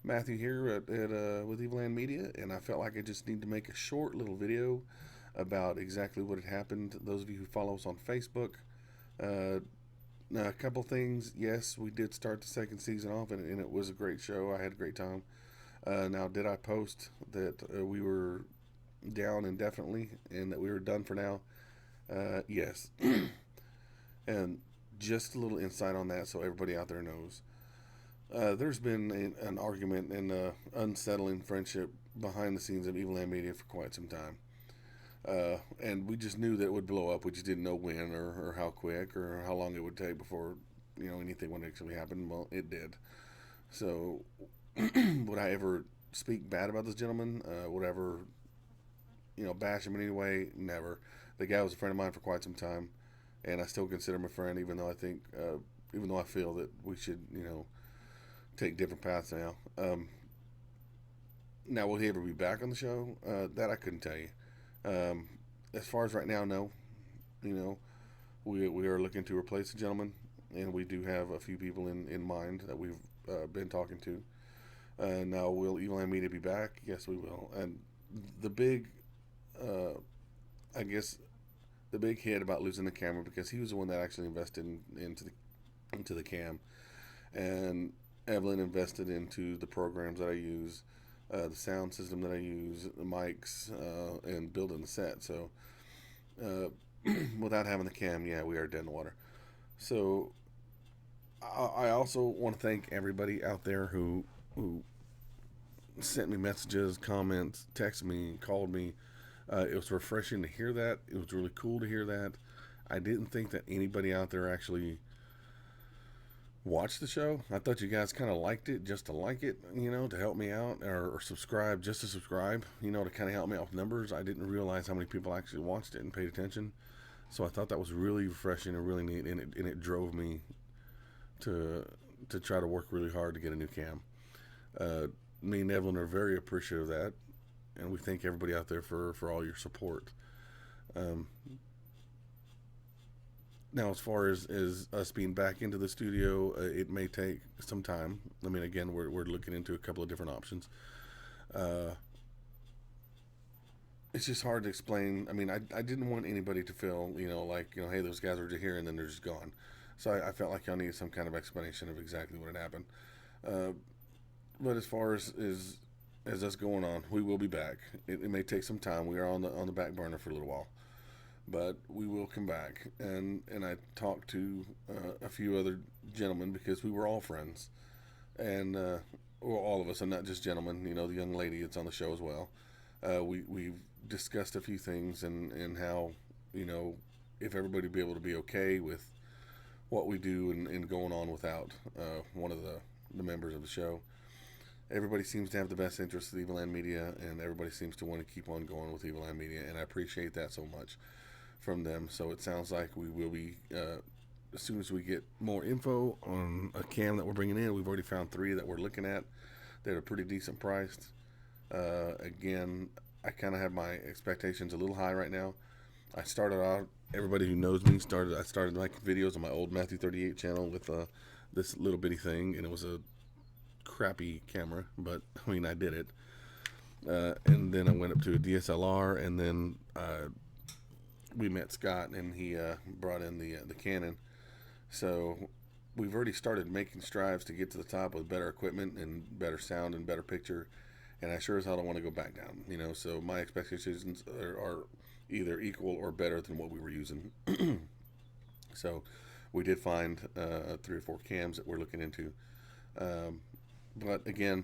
Matthew here with Evelyn Media, and I felt like I just need to make a short little video about exactly what had happened. Those of you who follow us on Facebook, uh, now a couple things. Yes, we did start the second season off, and it was a great show. I had a great time. Now, did I post that we were down indefinitely and that we were done for now? Yes, and just a little insight on that so everybody out there knows. There's been an argument and unsettling friendship behind the scenes of Evil Land Media for quite some time. And we just knew that it would blow up. We just didn't know when or how quick or how long it would take before anything would actually happen. Well, it did. So, would I ever speak bad about this gentleman? Would I ever bash him in any way? Never. The guy was a friend of mine for quite some time, and I still consider him a friend, even though even though I feel that we should take different paths now. Now, will he ever be back on the show? That I couldn't tell you. Um, as far as right now, no. You know, we are looking to replace the gentleman, and we do have a few people in mind that we've been talking to. Now, will Evelyn Media be back? Yes, we will. And the big, uh, I guess, the big hit about losing the camera because he was the one that actually invested into the cam, and Evelyn invested into the programs that I use, the sound system that I use, the mics, and building the set. So uh, without having the cam, yeah, we are dead in the water. So I also want to thank everybody out there who sent me messages, comments, texted me, called me. It was refreshing to hear that. It was really cool to hear that. I didn't think that anybody out there actually watch the show. I thought you guys kind of liked it just to like it, to help me out, or subscribe just to subscribe, to kind of help me out with numbers. I didn't realize how many people actually watched it and paid attention. So I thought that was really refreshing and really neat, and it drove me to try to work really hard to get a new cam. Uh, Me and Evelyn are very appreciative of that, and we thank everybody out there for all your support. Um, Now, as far as us being back into the studio, it may take some time. I mean, again, we're looking into a couple of different options. Uh, it's just hard to explain. I mean, I didn't want anybody to feel, like, hey, those guys are just here and then they're just gone. So I felt like y'all needed some kind of explanation of exactly what had happened. Uh, but as far as us going on, we will be back. It may take some time. We are on the back burner for a little while, but we will come back. And I talked to a few other gentlemen because we were all friends, and well, all of us, and not just gentlemen. The young lady that's on the show as well. We've discussed a few things and how you know if everybody be able to be okay with what we do and going on without one of the members of the show. Everybody seems to have the best interest of Evil Land Media, and everybody seems to want to keep on going with Evil Land Media, and I appreciate that so much from them. So it sounds like we will be, as soon as we get more info on a cam that we're bringing in, we've already found three that we're looking at that are pretty decent priced. Again, I kind of have my expectations a little high right now. I started out, everybody who knows me, I started making videos on my old Matthew 38 channel with this little bitty thing, and it was a crappy camera, but I mean, I did it. And then I went up to a DSLR, and then we met Scott, and he brought in the Canon. So we've already started making strides to get to the top with better equipment and better sound and better picture. And I sure as hell don't want to go back down. So my expectations are either equal or better than what we were using. So we did find three or four cams that we're looking into. Um, but again,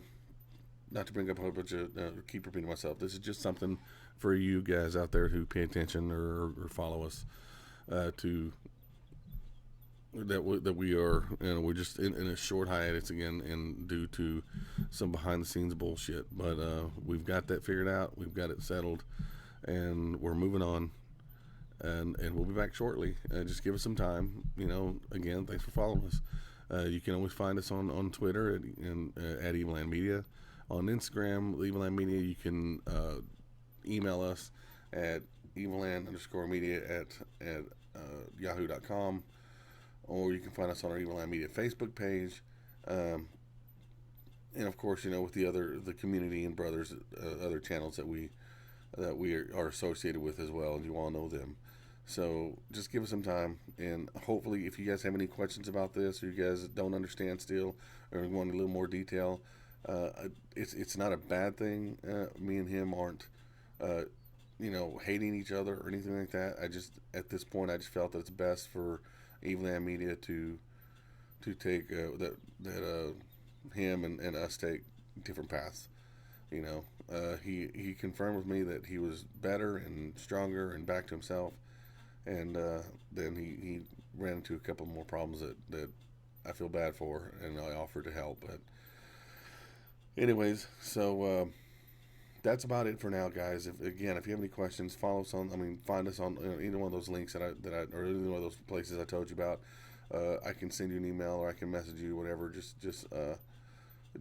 not to bring up a whole bunch of keep repeating myself. This is just something for you guys out there who pay attention or follow us to that we are, we're just in a short hiatus again, and due to some behind the scenes bullshit. But we've got that figured out. We've got it settled, and we're moving on. And we'll be back shortly. Just give us some time. Again, thanks for following us. You can always find us on Twitter at Eveland Media. On Instagram, Eveland Media. You can email us at eveland_media at yahoo.com, or you can find us on our Eveland Media Facebook page. Um, and of course, with the community and brothers, other channels that we are associated with as well, and you all know them. So just give us some time, and hopefully, if you guys have any questions about this, or you guys don't understand still, or want a little more detail, uh, it's not a bad thing. Me and him aren't, uh, hating each other or anything like that. I just at this point, I just felt that it's best for Evelyn Media to take him and us take different paths. He confirmed with me that he was better and stronger and back to himself, and then he ran into a couple more problems that I feel bad for, and I offered to help. But anyways, so that's about it for now, guys. If you have any questions, follow us on. I mean, find us on either one of those links or either one of those places I told you about. I can send you an email or I can message you, whatever.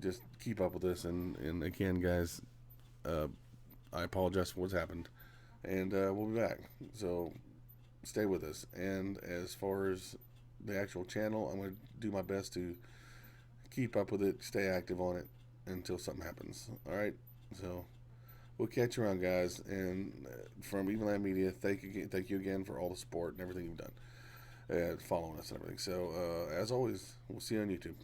Just keep up with us, and again, guys, uh, I apologize for what's happened, and we'll be back. So stay with us. And as far as the actual channel, I'm going to do my best to keep up with it, stay active on it until something happens. All right. So we'll catch you around, guys. And from Evelyn Media, thank you again for all the support and everything you've done, following us and everything. So as always, we'll see you on YouTube.